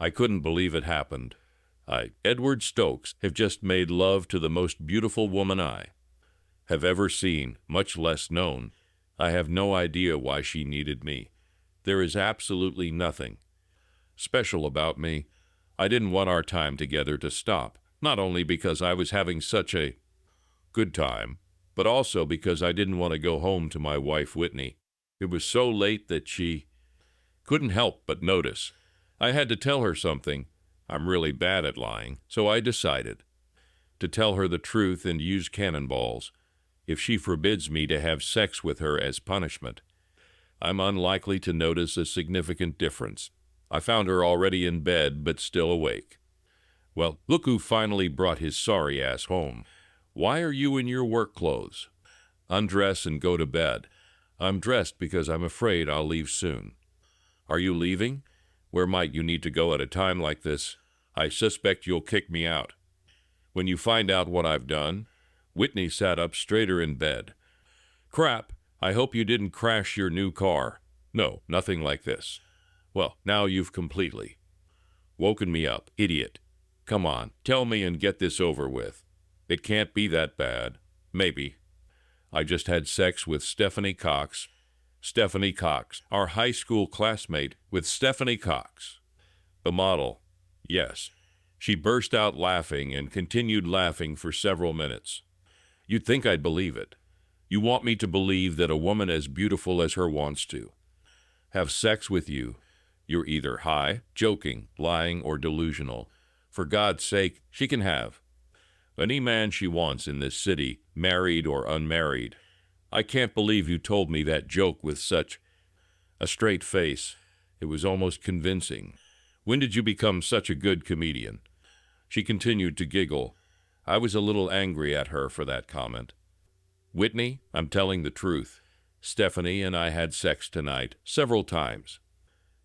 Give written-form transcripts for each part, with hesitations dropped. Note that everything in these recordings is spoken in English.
I couldn't believe it happened. Edward Stokes, have just made love to the most beautiful woman I have ever seen, much less known. I have no idea why she needed me. There is absolutely nothing special about me. I didn't want our time together to stop, not only because I was having such a good time, but also because I didn't want to go home to my wife, Whitney. It was so late that she couldn't help but notice. I had to tell her something. I'm really bad at lying, so I decided to tell her the truth and use cannonballs. If she forbids me to have sex with her as punishment, I'm unlikely to notice a significant difference. I found her already in bed, but still awake. Well, look who finally brought his sorry ass home. Why are you in your work clothes? Undress and go to bed. I'm dressed because I'm afraid I'll leave soon. Are you leaving? Where might you need to go at a time like this? I suspect you'll kick me out. When you find out what I've done. Whitney sat up straighter in bed. Crap, I hope you didn't crash your new car. No, nothing like this. Well, now you've completely woken me up, idiot. Come on, tell me and get this over with. It can't be that bad. Maybe. I just had sex with Stephanie Cox. Stephanie Cox, our high school classmate, with Stephanie Cox, the model. Yes. She burst out laughing and continued laughing for several minutes. You'd think I'd believe it. You want me to believe that a woman as beautiful as her wants to have sex with you. You're either high, joking, lying, or delusional. For God's sake, she can have any man she wants in this city, married or unmarried. I can't believe you told me that joke with such a straight face. It was almost convincing. When did you become such a good comedian? She continued to giggle. I was a little angry at her for that comment. Whitney, I'm telling the truth. Stephanie and I had sex tonight, several times.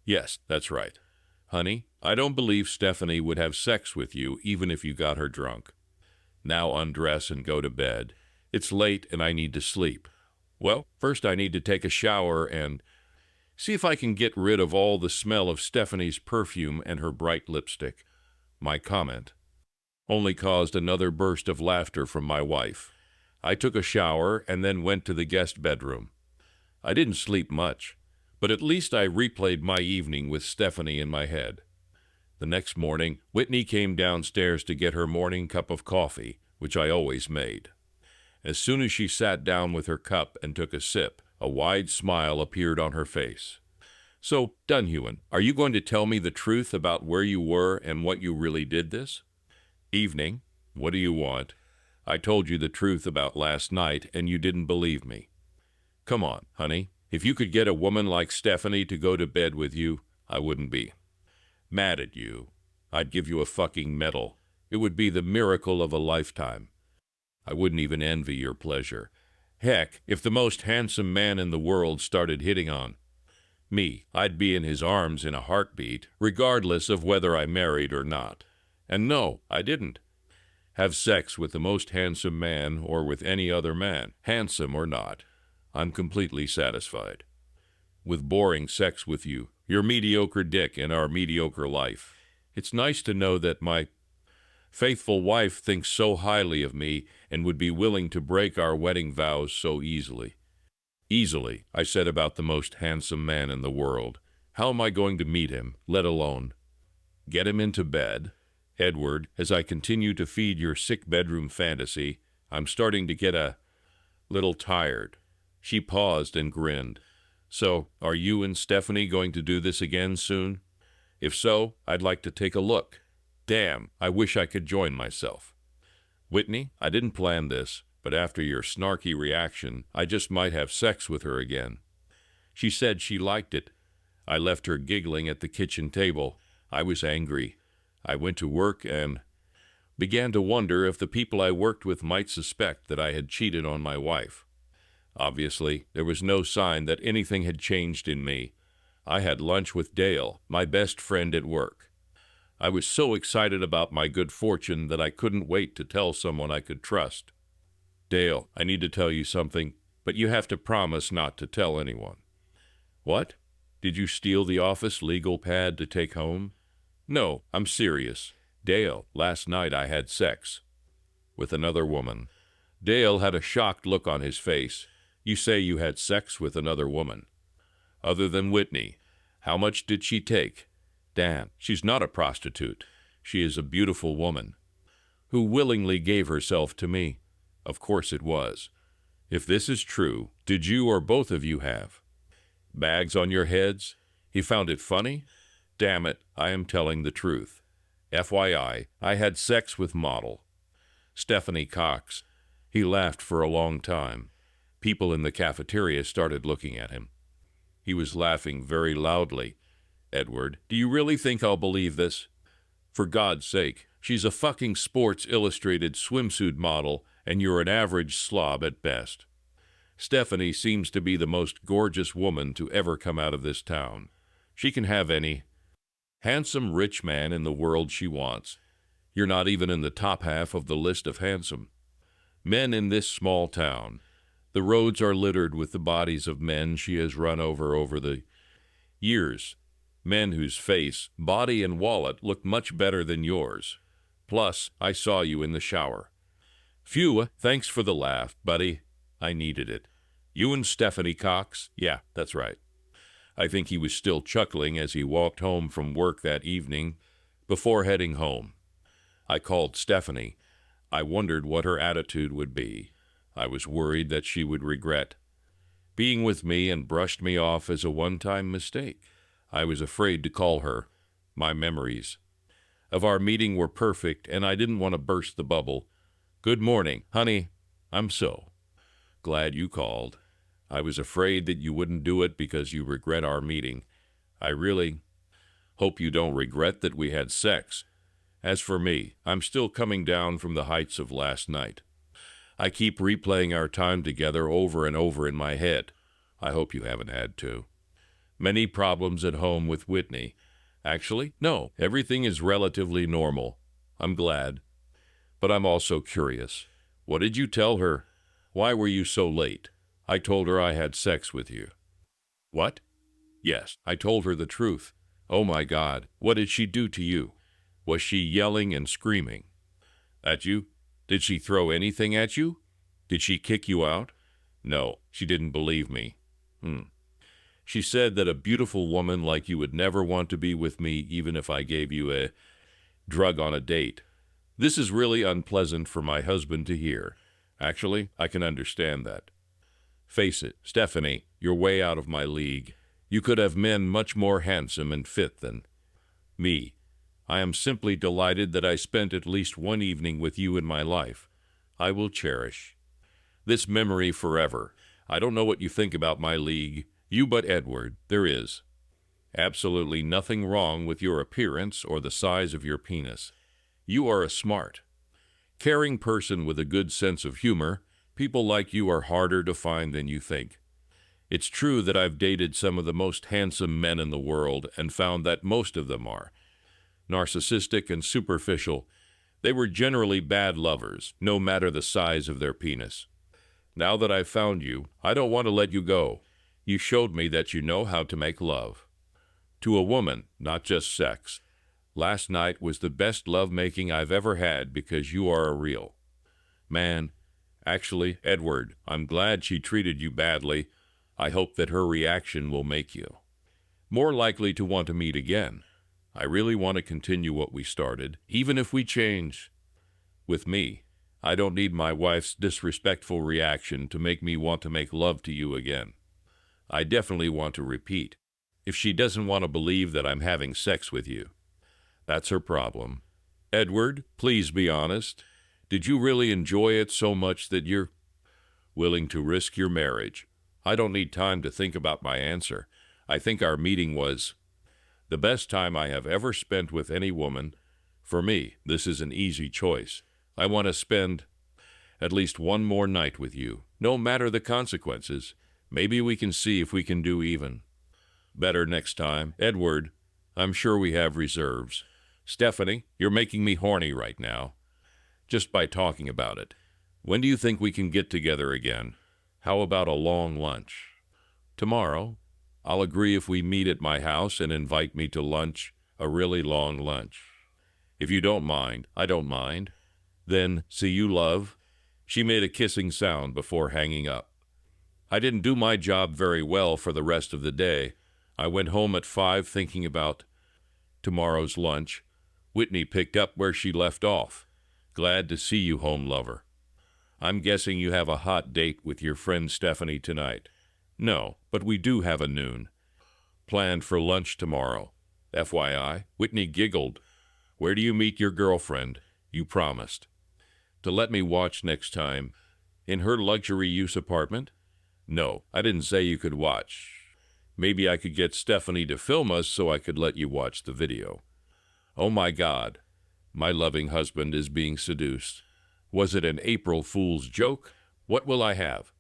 Yes, that's right. Honey, I don't believe Stephanie would have sex with you even if you got her drunk. Now undress and go to bed. It's late and I need to sleep. Well, first I need to take a shower and see if I can get rid of all the smell of Stephanie's perfume and her bright lipstick. My comment only caused another burst of laughter from my wife. I took a shower and then went to the guest bedroom. I didn't sleep much, but at least I replayed my evening with Stephanie in my head. The next morning, Whitney came downstairs to get her morning cup of coffee, which I always made. As soon as she sat down with her cup and took a sip, a wide smile appeared on her face. So, Dunhuan, are you going to tell me the truth about where you were and what you really did this evening? What do you want? I told you the truth about last night, and you didn't believe me. Come on, honey. If you could get a woman like Stephanie to go to bed with you, I wouldn't be mad at you. I'd give you a fucking medal. It would be the miracle of a lifetime. I wouldn't even envy your pleasure. Heck, if the most handsome man in the world started hitting on me, I'd be in his arms in a heartbeat, regardless of whether I married or not. And no, I didn't have sex with the most handsome man or with any other man, handsome or not. I'm completely satisfied with boring sex with you, your mediocre dick, and our mediocre life. It's nice to know that my faithful wife thinks so highly of me and would be willing to break our wedding vows so easily. Easily, I said about the most handsome man in the world. How am I going to meet him, let alone get him into bed? Edward, as I continue to feed your sick bedroom fantasy, I'm starting to get a little tired. She paused and grinned. So, are you and Stephanie going to do this again soon? If so, I'd like to take a look. Damn, I wish I could join myself. Whitney, I didn't plan this, but after your snarky reaction, I just might have sex with her again. She said she liked it. I left her giggling at the kitchen table. I was angry. I went to work and began to wonder if the people I worked with might suspect that I had cheated on my wife. Obviously, there was no sign that anything had changed in me. I had lunch with Dale, my best friend at work. I was so excited about my good fortune that I couldn't wait to tell someone I could trust. Dale, I need to tell you something, but you have to promise not to tell anyone. What? Did you steal the office legal pad to take home? No, I'm serious. Dale, last night I had sex with another woman. Dale had a shocked look on his face. You say you had sex with another woman? Other than Whitney. How much did she take? Dan, she's not a prostitute. She is a beautiful woman who willingly gave herself to me. Of course it was. If this is true, did you or both of you have bags on your heads? He found it funny? Damn it, I am telling the truth. FYI, I had sex with model Stephanie Cox. He laughed for a long time. People in the cafeteria started looking at him. He was laughing very loudly. Edward, do you really think I'll believe this? For God's sake, she's a fucking Sports Illustrated swimsuit model, and you're an average slob at best. Stephanie seems to be the most gorgeous woman to ever come out of this town. She can have any handsome rich man in the world she wants. You're not even in the top half of the list of handsome men in this small town. The roads are littered with the bodies of men she has run over the years. Men whose face, body, and wallet look much better than yours. Plus, I saw you in the shower. Phew, thanks for the laugh, buddy. I needed it. You and Stephanie Cox? Yeah, that's right. I think he was still chuckling as he walked home from work that evening before heading home. I called Stephanie. I wondered what her attitude would be. I was worried that she would regret being with me and brushed me off as a one-time mistake. I was afraid to call her. My memories of our meeting were perfect, and I didn't want to burst the bubble. Good morning, honey. I'm so glad you called. I was afraid that you wouldn't do it because you regret our meeting. I really hope you don't regret that we had sex. As for me, I'm still coming down from the heights of last night. I keep replaying our time together over and over in my head. I hope you haven't had to. Many problems at home with Whitney. Actually, no, everything is relatively normal. I'm glad. But I'm also curious. What did you tell her? Why were you so late? I told her I had sex with you. What? Yes, I told her the truth. Oh my God, what did she do to you? Was she yelling and screaming at you? Did she throw anything at you? Did she kick you out? No, she didn't believe me. She said that a beautiful woman like you would never want to be with me even if I gave you a drug on a date. This is really unpleasant for my husband to hear. Actually, I can understand that. Face it, Stephanie, you're way out of my league. You could have men much more handsome and fit than me. I am simply delighted that I spent at least one evening with you in my life. I will cherish this memory forever. I don't know what you think about my league. You but Edward, there is absolutely nothing wrong with your appearance or the size of your penis. You are a smart, caring person with a good sense of humor. People like you are harder to find than you think. It's true that I've dated some of the most handsome men in the world and found that most of them are narcissistic and superficial. They were generally bad lovers, no matter the size of their penis. Now that I've found you, I don't want to let you go. You showed me that you know how to make love. To a woman, not just sex. Last night was the best lovemaking I've ever had because you are a real man. Actually, Edward, I'm glad she treated you badly. I hope that her reaction will make you more likely to want to meet again. I really want to continue what we started, even if we change. With me, I don't need my wife's disrespectful reaction to make me want to make love to you again. I definitely want to repeat. If she doesn't want to believe that I'm having sex with you, that's her problem. Edward, please be honest. Did you really enjoy it so much that you're willing to risk your marriage? I don't need time to think about my answer. I think our meeting was the best time I have ever spent with any woman. For me, this is an easy choice. I want to spend at least one more night with you, no matter the consequences. Maybe we can see if we can do even better next time. Edward, I'm sure we have reserves. Stephanie, you're making me horny right now, just by talking about it. When do you think we can get together again? How about a long lunch? Tomorrow. I'll agree if we meet at my house and invite me to lunch. A really long lunch. If you don't mind, I don't mind. Then, see you, love. She made a kissing sound before hanging up. I didn't do my job very well for the rest of the day. I went home at 5 thinking about tomorrow's lunch. Whitney picked up where she left off. Glad to see you home, lover. I'm guessing you have a hot date with your friend Stephanie tonight. No, but we do have a noon planned for lunch tomorrow. FYI, Whitney giggled. Where do you meet your girlfriend? You promised. To let me watch next time. In her luxury use apartment? No, I didn't say you could watch. Maybe I could get Stephanie to film us so I could let you watch the video. Oh my God, my loving husband is being seduced. Was it an April Fool's joke? What will I have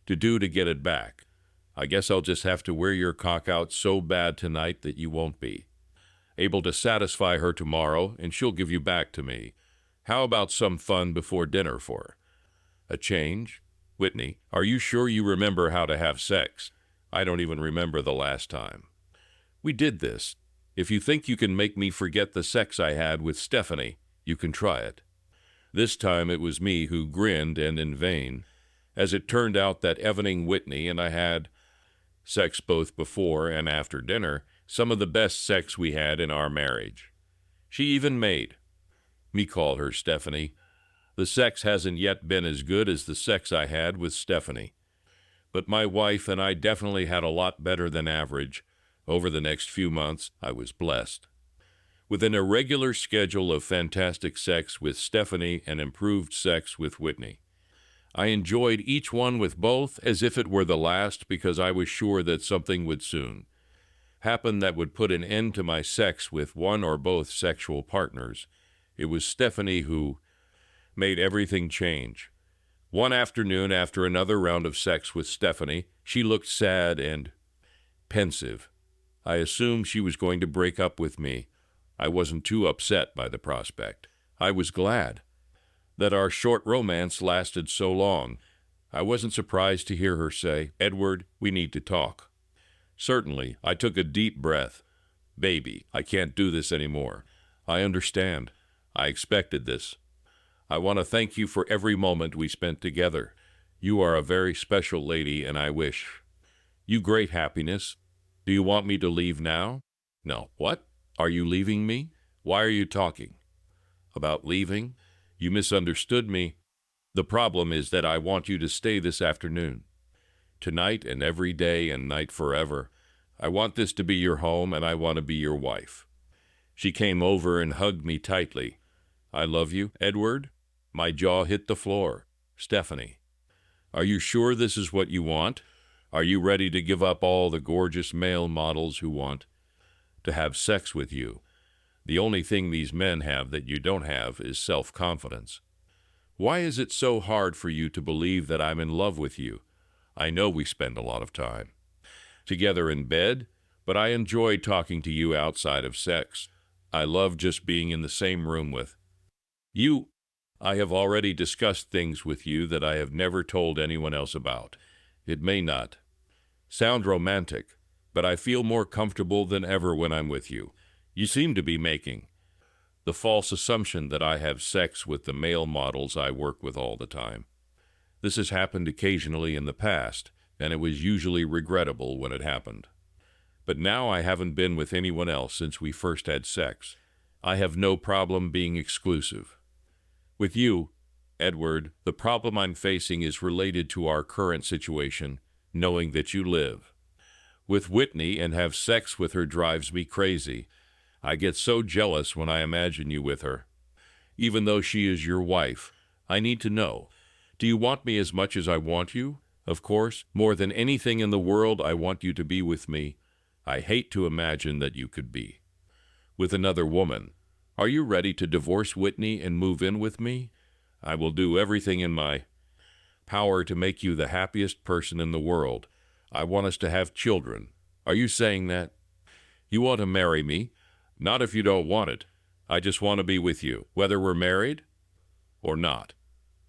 to do to get it back? I guess I'll just have to wear your cock out so bad tonight that you won't be able to satisfy her tomorrow, and she'll give you back to me. How about some fun before dinner for a change? Whitney, are you sure you remember how to have sex? I don't even remember the last time we did this. If you think you can make me forget the sex I had with Stephanie, you can try it. This time it was me who grinned, and in vain, as it turned out that evening Whitney and I had sex both before and after dinner, some of the best sex we had in our marriage. She even made me call her Stephanie. The sex hasn't yet been as good as the sex I had with Stephanie, but my wife and I definitely had a lot better than average. Over the next few months, I was blessed with an irregular schedule of fantastic sex with Stephanie and improved sex with Whitney. I enjoyed each one with both as if it were the last, because I was sure that something would soon happen that would put an end to my sex with one or both sexual partners. It was Stephanie who made everything change. One afternoon, after another round of sex with Stephanie, she looked sad and pensive. I assumed she was going to break up with me. I wasn't too upset by the prospect. I was glad that our short romance lasted so long. I wasn't surprised to hear her say, "Edward, we need to talk." Certainly, I took a deep breath. Baby, I can't do this anymore. I understand. I expected this. I want to thank you for every moment we spent together. You are a very special lady, and I wish you great happiness. Do you want me to leave now? No. What? Are you leaving me? Why are you talking about leaving? You misunderstood me. The problem is that I want you to stay this afternoon, tonight and every day and night forever. I want this to be your home, and I want to be your wife. She came over and hugged me tightly. I love you, Edward. My jaw hit the floor. Stephanie, are you sure this is what you want? Are you ready to give up all the gorgeous male models who want to have sex with you? The only thing these men have that you don't have is self-confidence. Why is it so hard for you to believe that I'm in love with you? I know we spend a lot of time together in bed, but I enjoy talking to you outside of sex. I love just being in the same room with you. I have already discussed things with you that I have never told anyone else about. It may not sound romantic, but I feel more comfortable than ever when I'm with you. You seem to be making the false assumption that I have sex with the male models I work with all the time. This has happened occasionally in the past, and it was usually regrettable when it happened. But now I haven't been with anyone else since we first had sex. I have no problem being exclusive with you, Edward. The problem I'm facing is related to our current situation. Knowing that you live with Whitney and have sex with her drives me crazy. I get so jealous when I imagine you with her. Even though she is your wife, I need to know, do you want me as much as I want you? Of course, more than anything in the world, I want you to be with me. I hate to imagine that you could be with another woman. Are you ready to divorce Whitney and move in with me? I will do everything in my power to make you the happiest person in the world. I want us to have children. Are you saying that? You want to marry me? Not if you don't want it. I just want to be with you, whether we're married or not.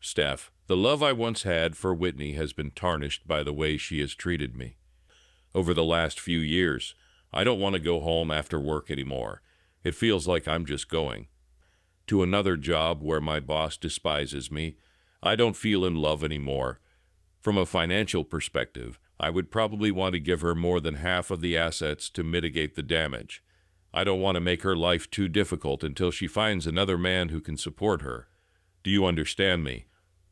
Steph, the love I once had for Whitney has been tarnished by the way she has treated me over the last few years. I don't want to go home after work anymore. It feels like I'm just going to another job where my boss despises me. I don't feel in love anymore. From a financial perspective, I would probably want to give her more than half of the assets to mitigate the damage. I don't want to make her life too difficult until she finds another man who can support her. Do you understand me?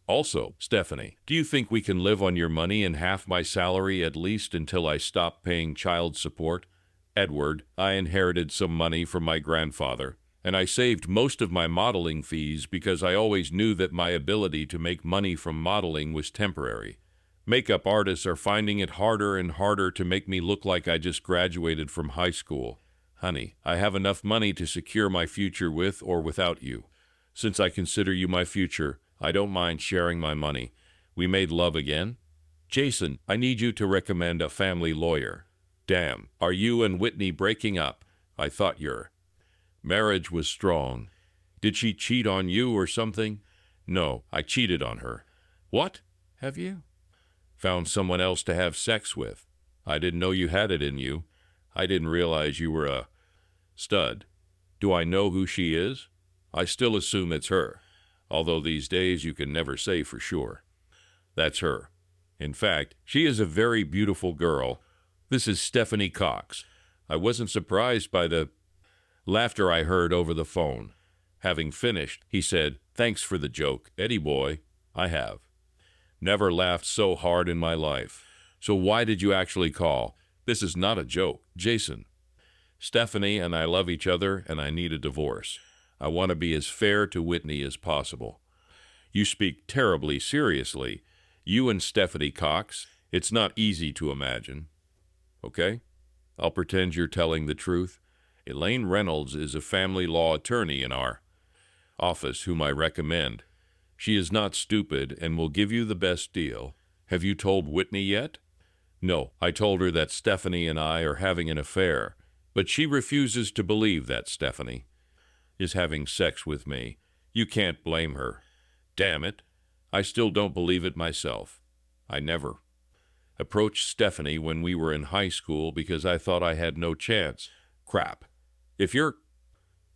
Also, Stephanie, do you think we can live on your money and half my salary at least until I stop paying child support? Edward, I inherited some money from my grandfather, and I saved most of my modeling fees because I always knew that my ability to make money from modeling was temporary. Makeup artists are finding it harder and harder to make me look like I just graduated from high school. Honey, I have enough money to secure my future with or without you. Since I consider you my future, I don't mind sharing my money. We made love again? Jason, I need you to recommend a family lawyer. Damn, are you and Whitney breaking up? I thought your marriage was strong. Did she cheat on you or something? No, I cheated on her. What? Have you? Found someone else to have sex with. I didn't know you had it in you. I didn't realize you were a stud. Do I know who she is? I still assume it's her, although these days you can never say for sure. That's her. In fact, she is a very beautiful girl. This is Stephanie Cox. I wasn't surprised by the laughter I heard over the phone. Having finished, he said, "Thanks for the joke, Eddie boy. I have never laughed so hard in my life. So why did you actually call? This is not a joke, Jason. Stephanie and I love each other, and I need a divorce. I want to be as fair to Whitney as possible." You speak terribly seriously. You and Stephanie Cox, it's not easy to imagine. Okay? I'll pretend you're telling the truth. Elaine Reynolds is a family law attorney in our office whom I recommend. She is not stupid and will give you the best deal. Have you told Whitney yet? No, I told her that Stephanie and I are having an affair, but she refuses to believe that Stephanie is having sex with me. You can't blame her. Damn it, I still don't believe it myself. I never approached Stephanie when we were in high school because I thought I had no chance. Crap. If you're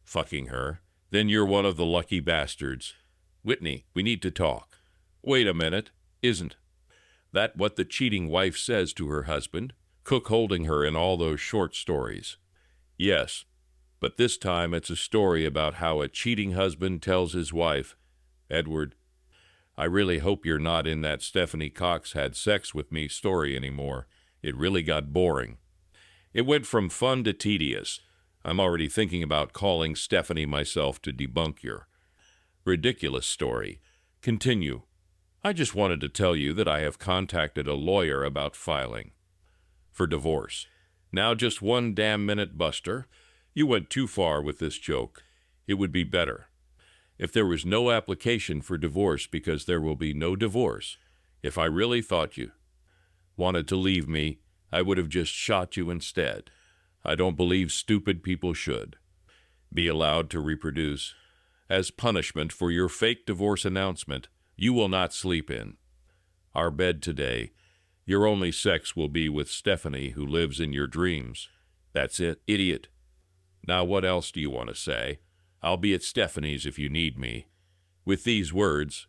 fucking her, then you're one of the lucky bastards. Whitney, we need to talk. Wait a minute. Isn't that what the cheating wife says to her husband? Cook holding her in all those short stories. Yes, but this time it's a story about how a cheating husband tells his wife, Edward, I really hope you're not in that Stephanie Cox had sex with me story anymore. It really got boring. It went from fun to tedious. I'm already thinking about calling Stephanie myself to debunk your ridiculous story. Continue. I just wanted to tell you that I have contacted a lawyer about filing for divorce. Now just one damn minute, Buster. You went too far with this joke. It would be better if there was no application for divorce, because there will be no divorce. If I really thought you wanted to leave me, I would have just shot you instead. I don't believe stupid people should be allowed to reproduce. As punishment for your fake divorce announcement, you will not sleep in our bed today. Your only sex will be with Stephanie, who lives in your dreams. That's it, idiot. Now what else do you want to say? I'll be at Stephanie's if you need me. With these words,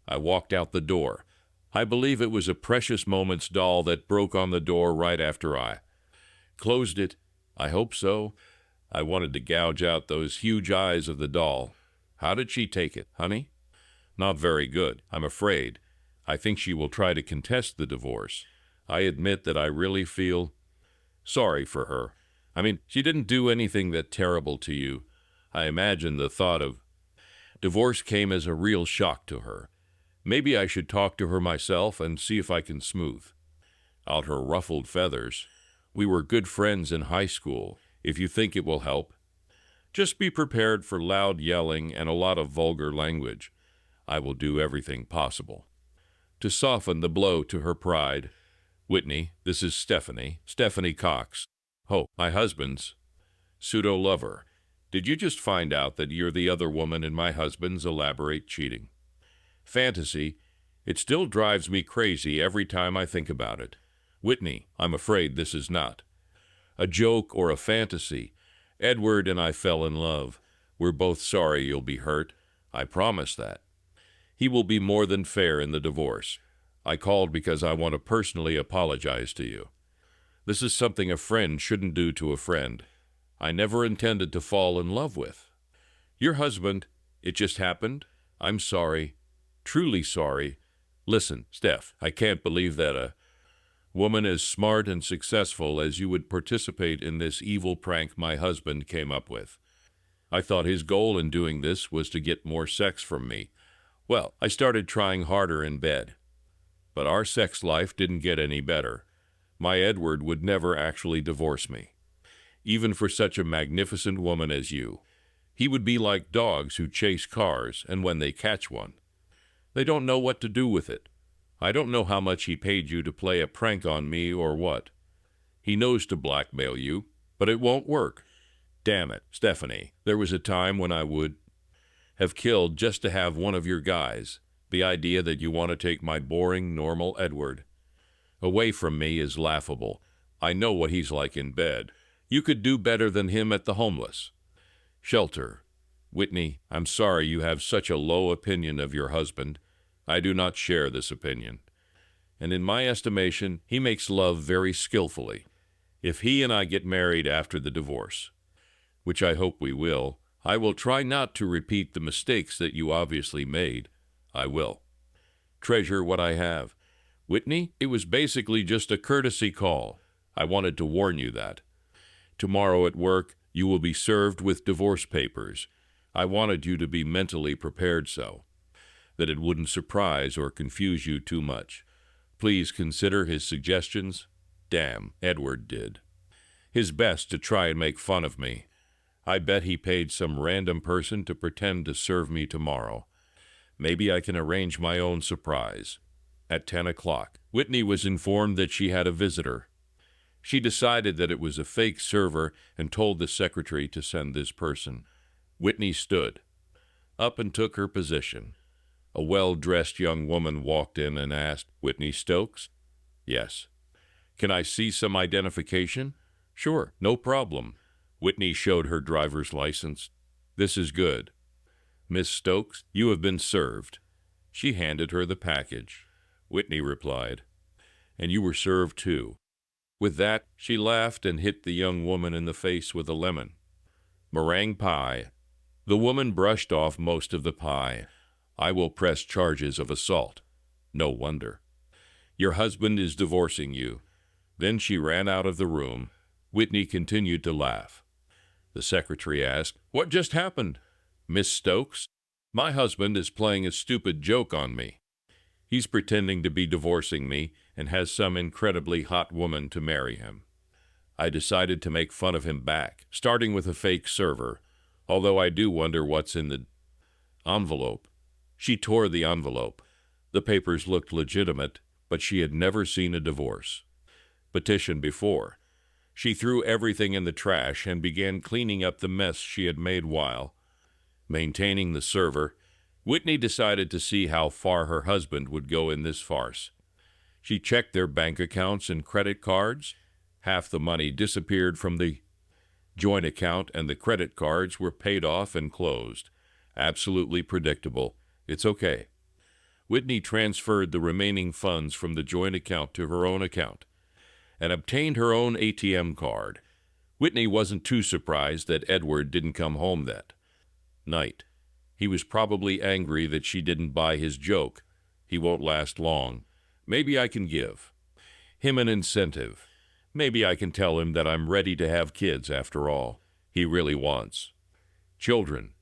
I walked out the door. I believe it was a Precious Moments doll that broke on the door right after I closed it. I hope so. I wanted to gouge out those huge eyes of the doll. How did she take it, honey? Not very good, I'm afraid. I think she will try to contest the divorce. I admit that I really feel sorry for her. I mean, she didn't do anything that terrible to you. I imagine the thought of divorce came as a real shock to her. Maybe I should talk to her myself and see if I can smooth out her ruffled feathers. We were good friends in high school. If you think it will help, just be prepared for loud yelling and a lot of vulgar language. I will do everything possible to soften the blow to her pride. Whitney, this is Stephanie Cox. Oh, my husband's pseudo-lover. Did you just find out that you're the other woman in my husband's elaborate cheating fantasy? It still drives me crazy every time I think about it. Whitney, I'm afraid this is not a joke or a fantasy. Edward and I fell in love. We're both sorry you'll be hurt. I promise that. He will be more than fair in the divorce. I called because I want to personally apologize to you. This is something a friend shouldn't do to a friend. I never intended to fall in love with. Your husband, it just happened. I'm sorry. Truly sorry. Listen, Steph, I can't believe that a woman as smart and successful as you would participate in this evil prank my husband came up with. I thought his goal in doing this was to get more sex from me. Well, I started trying harder in bed. But our sex life didn't get any better. My Edward would never actually divorce me, even for such a magnificent woman as you. He would be like dogs who chase cars, and when they catch one, they don't know what to do with it. I don't know how much he paid you to play a prank on me or what. He knows to blackmail you, but it won't work. Damn it, Stephanie, there was a time when I would have killed just to have one of your guys. The idea that you want to take my boring, normal Edward away from me is laughable. I know what he's like in bed. You could do better than him at the homeless shelter. Whitney, I'm sorry you have such a low opinion of your husband. I do not share this opinion. And in my estimation, he makes love very skillfully. If he and I get married after the divorce, which I hope we will, I will try not to repeat the mistakes that you obviously made. I will. Treasure what I have. Whitney, it was basically just a courtesy call. I wanted to warn you that. Tomorrow at work, you will be served with divorce papers. I wanted you to be mentally prepared so that it wouldn't surprise or confuse you too much. Please consider his suggestions. Damn, Edward did his best to try and make fun of me. I bet he paid some random person to pretend to serve me tomorrow. Maybe I can arrange my own surprise. At 10 o'clock, Whitney was informed that she had a visitor. She decided that it was a fake server and told the secretary to send this person. Whitney stood up and took her position. A well-dressed young woman walked in and asked, "Whitney Stokes?" "Yes." "Can I see some identification?" "Sure, no problem." Whitney showed her driver's license. "This is good. Miss Stokes, you have been served." She handed her the package. Whitney replied, "And you were served too." With that, she laughed and hit the young woman in the face with a lemon. "Meringue pie." The woman brushed off most of the pie. "I will press charges of assault." No wonder. "Your husband is divorcing you." Then she ran out of the room. Whitney continued to laugh. The secretary asked, "What just happened?" "Miss Stokes, my husband is playing a stupid joke on me. He's pretending to be divorcing me and has some incredibly hot woman to marry him. I decided to make fun of him back, starting with a fake server, although I do wonder what's in the envelope." She tore the envelope. The papers looked legitimate, but she had never seen a divorce petition before. She threw everything in the trash and began cleaning up the mess she had made while maintaining the server. Whitney decided to see how far her husband would go in this farce. She checked their bank accounts and credit cards. Half the money disappeared from the joint account, and the credit cards were paid off and closed. Absolutely predictable. It's okay. Whitney transferred the remaining funds from the joint account to her own account and obtained her own ATM card. Whitney wasn't too surprised that Edward didn't come home that night. He was probably angry that she didn't buy his joke. He won't last long. Maybe I can give him an incentive. Maybe I can tell him that I'm ready to have kids after all. He really wants children.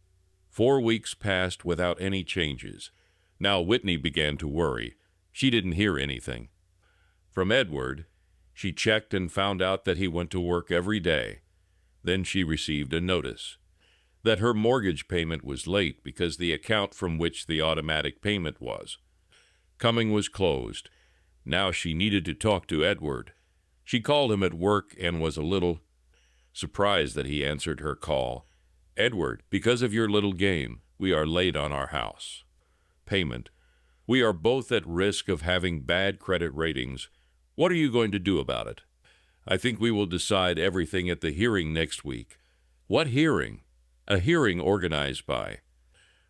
4 weeks passed without any changes. Now Whitney began to worry. She didn't hear anything from Edward. She checked and found out that he went to work every day. Then she received a notice that her mortgage payment was late because the account from which the automatic payment was coming was closed. Now she needed to talk to Edward. She called him at work and was a little surprised that he answered her call. "Edward, because of your little game, we are late on our house payment. We are both at risk of having bad credit ratings. What are you going to do about it?" "I think we will decide everything at the hearing next week. What hearing? A hearing organized by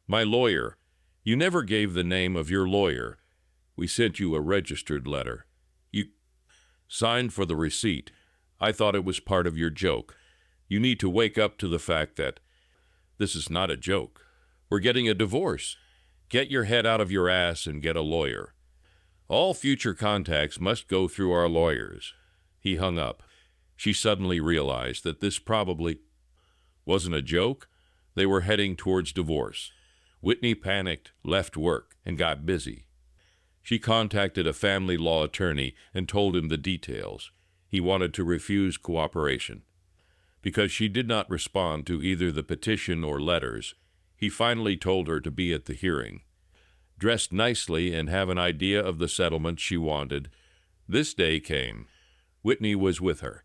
my lawyer. You never gave the name of your lawyer. We sent you a registered letter. You signed for the receipt. I thought it was part of your joke. You need to wake up to the fact that this is not a joke. We're getting a divorce. Get your head out of your ass and get a lawyer. All future contacts must go through our lawyers. He hung up. She suddenly realized that this probably wasn't a joke. They were heading towards divorce. Whitney panicked, left work, and got busy. She contacted a family law attorney and told him the details. He wanted to refuse cooperation. Because she did not respond to either the petition or letters, he finally told her to be at the hearing. Dressed nicely and have an idea of the settlement she wanted, this day came. Whitney was with her.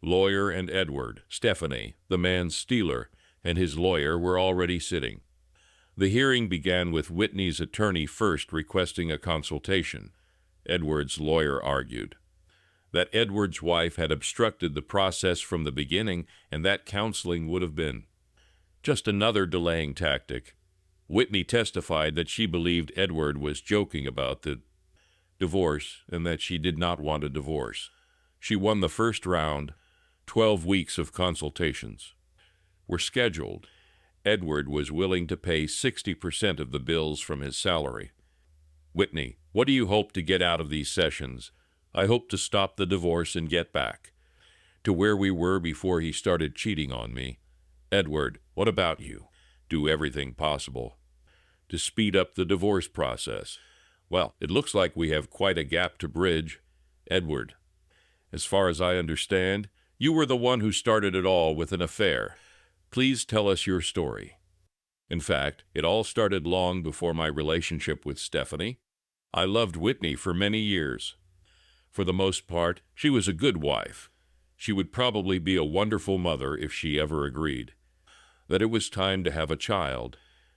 Lawyer and Edward, Stephanie, the man's stealer, and his lawyer were already sitting. The hearing began with Whitney's attorney first requesting a consultation. Edward's lawyer argued that Edward's wife had obstructed the process from the beginning, and that counseling would have been just another delaying tactic. Whitney testified that she believed Edward was joking about the divorce and that she did not want a divorce. She won the first round. 12 weeks of consultations were scheduled. Edward was willing to pay 60% of the bills from his salary. Whitney, what do you hope to get out of these sessions? I hope to stop the divorce and get back to where we were before he started cheating on me. Edward, what about you? Do everything possible to speed up the divorce process. Well, it looks like we have quite a gap to bridge. Edward, as far as I understand, you were the one who started it all with an affair. Please tell us your story. In fact, it all started long before my relationship with Stephanie. I loved Whitney for many years. For the most part, she was a good wife. She would probably be a wonderful mother if she ever agreed that it was time to have a child.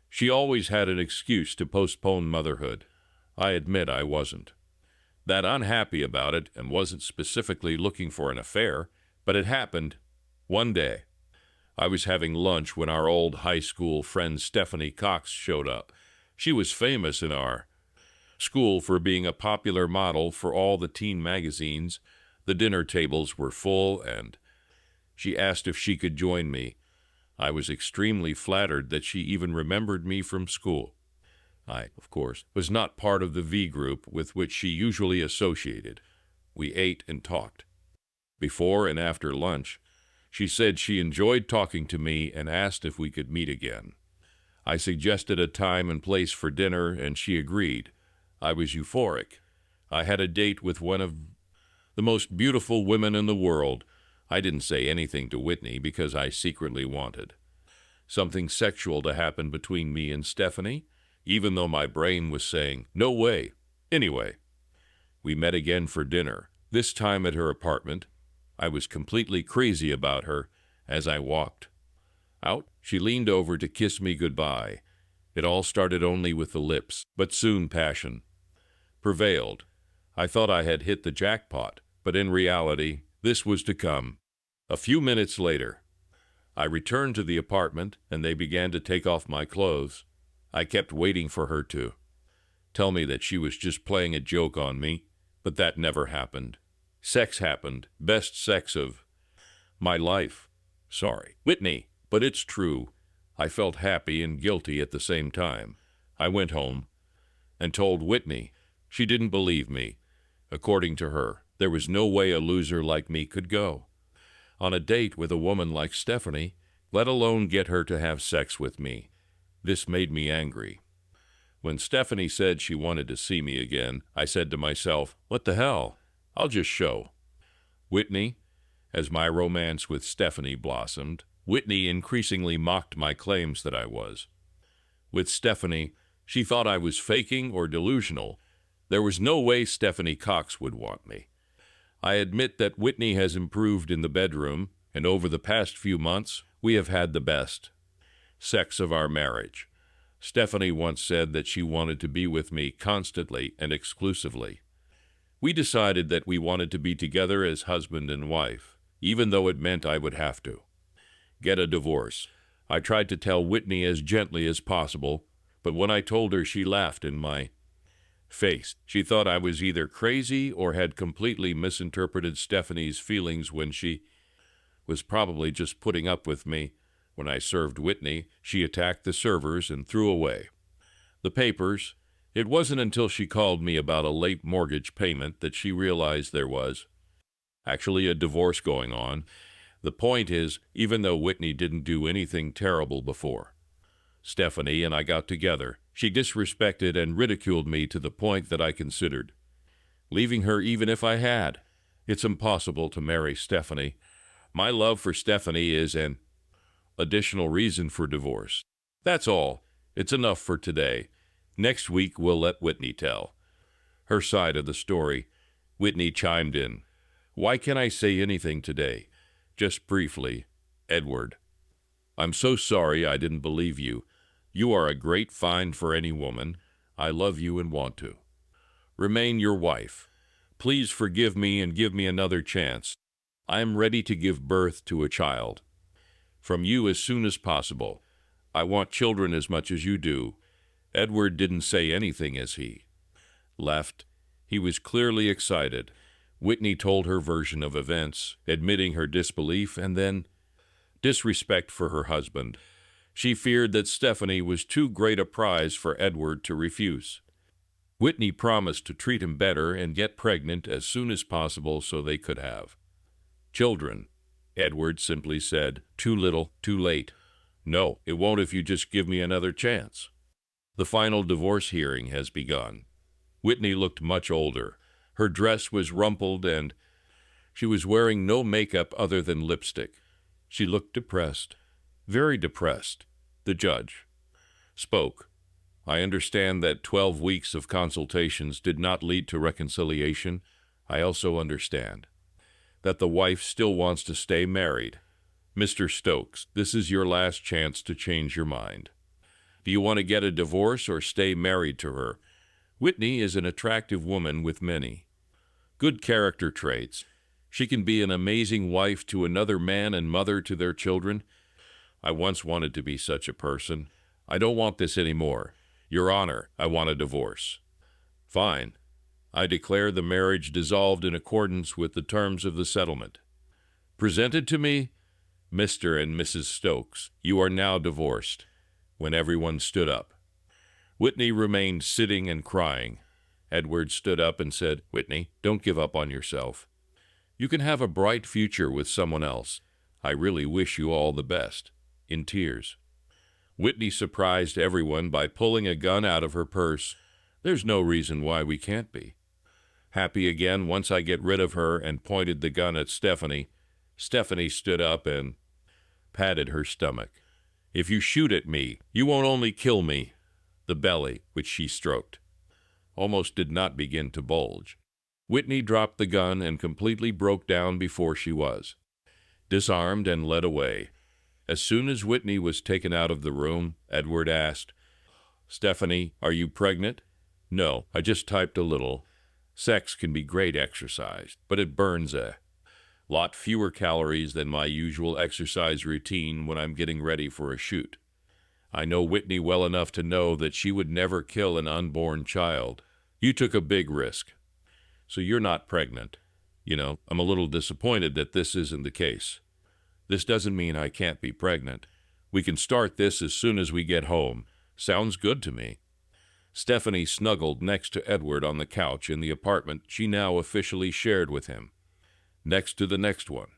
She always had an excuse to postpone motherhood. I admit I wasn't that unhappy about it and wasn't specifically looking for an affair, but it happened one day. I was having lunch when our old high school friend Stephanie Cox showed up. She was famous in our school for being a popular model for all the teen magazines. The dinner tables were full, and she asked if she could join me. I was extremely flattered that she even remembered me from school. I, of course, was not part of the V group with which she usually associated. We ate and talked. Before and after lunch, she said she enjoyed talking to me and asked if we could meet again. I suggested a time and place for dinner, and she agreed. I was euphoric. I had a date with one of the most beautiful women in the world. I didn't say anything to Whitney because I secretly wanted something sexual to happen between me and Stephanie, even though my brain was saying, no way. Anyway, we met again for dinner, this time at her apartment. I was completely crazy about her. As I walked out, she leaned over to kiss me goodbye. It all started only with the lips, but soon passion prevailed. I thought I had hit the jackpot, but in reality, this was to come. A few minutes later, I returned to the apartment, and they began to take off my clothes. I kept waiting for her to tell me that she was just playing a joke on me, but that never happened. Sex happened. Best sex of my life. Sorry, Whitney, but it's true. I felt happy and guilty at the same time. I went home and told Whitney. She didn't believe me. According to her, there was no way a loser like me could go on a date with a woman like Stephanie, let alone get her to have sex with me. This made me angry. When Stephanie said she wanted to see me again, I said to myself, what the hell? I'll just show. Whitney, as my romance with Stephanie blossomed, Whitney increasingly mocked my claims that I was. With Stephanie, she thought I was faking or delusional. There was no way Stephanie Cox would want me. I admit that Whitney has improved in the bedroom, and over the past few months, we have had the best sex of our marriage. Stephanie once said that she wanted to be with me constantly and exclusively. We decided that we wanted to be together as husband and wife, even though it meant I would have to Get a divorce. I tried to tell Whitney as gently as possible, but when I told her, she laughed in my face. She thought I was either crazy or had completely misinterpreted Stephanie's feelings when she was probably just putting up with me. When I served Whitney, she attacked the servers and threw away the papers. It wasn't until she called me about a late mortgage payment that she realized there was actually a divorce going on. The point is, even though Whitney didn't do anything terrible before Stephanie and I got together, she disrespected and ridiculed me to the point that I considered leaving her even if I had. It's impossible to marry Stephanie. My love for Stephanie is an additional reason for divorce. That's all. It's enough for today. Next week, we'll let Whitney tell her side of the story. Whitney chimed in. Why can't I say anything today? Just briefly, Edward. I'm so sorry I didn't believe you. You are a great find for any woman. I love you and want to remain your wife. Please forgive me and give me another chance. I am ready to give birth to a child from you as soon as possible. I want children as much as you do. Edward didn't say anything as he left. He was clearly excited. Whitney told her version of events, admitting her disbelief and then disrespect for her husband. She feared that Stephanie was too great a prize for Edward to refuse. Whitney promised to treat him better and get pregnant as soon as possible so they could have children. Edward simply said, too little, too late. No, it won't if you just give me another chance. The final divorce hearing has begun. Whitney looked much older. Her dress was rumpled and she was wearing no makeup other than lipstick. She looked depressed, very depressed. The judge spoke. I understand that 12 weeks of consultations did not lead to reconciliation. I also understand that the wife still wants to stay married. Mr. Stokes, this is your last chance to change your mind. Do you want to get a divorce or stay married to her? Whitney is an attractive woman with many good character traits. She can be an amazing wife to another man and mother to their children. I once wanted to be such a person. I don't want this anymore. Your Honor, I want a divorce. Fine. I declare the marriage dissolved in accordance with the terms of the settlement. Presented to me, Mr. and Mrs. Stokes, you are now divorced. When everyone stood up, Whitney remained sitting and crying. Edward stood up and said, Whitney, don't give up on yourself. You can have a bright future with someone else. I really wish you all the best. In tears, Whitney surprised everyone by pulling a gun out of her purse. There's no reason why we can't be happy again once I get rid of her, and pointed the gun at Stephanie. Stephanie stood up and patted her stomach. If you shoot at me, you won't only kill me. The belly, which she stroked, almost did not begin to bulge. Whitney dropped the gun and completely broke down before she was disarmed and led away. As soon as Whitney was taken out of the room, Edward asked, Stephanie, are you pregnant? No, I just typed a little. Sex can be great exercise, but it burns a lot fewer calories than my usual exercise routine when I'm getting ready for a shoot. I know Whitney well enough to know that she would never kill an unborn child. You took a big risk, so you're not pregnant. I'm a little disappointed that this isn't the case. This doesn't mean I can't be pregnant. We can start this as soon as we get home. Sounds good to me. Stephanie snuggled next to Edward on the couch in the apartment she now officially shared with him, next to the next one.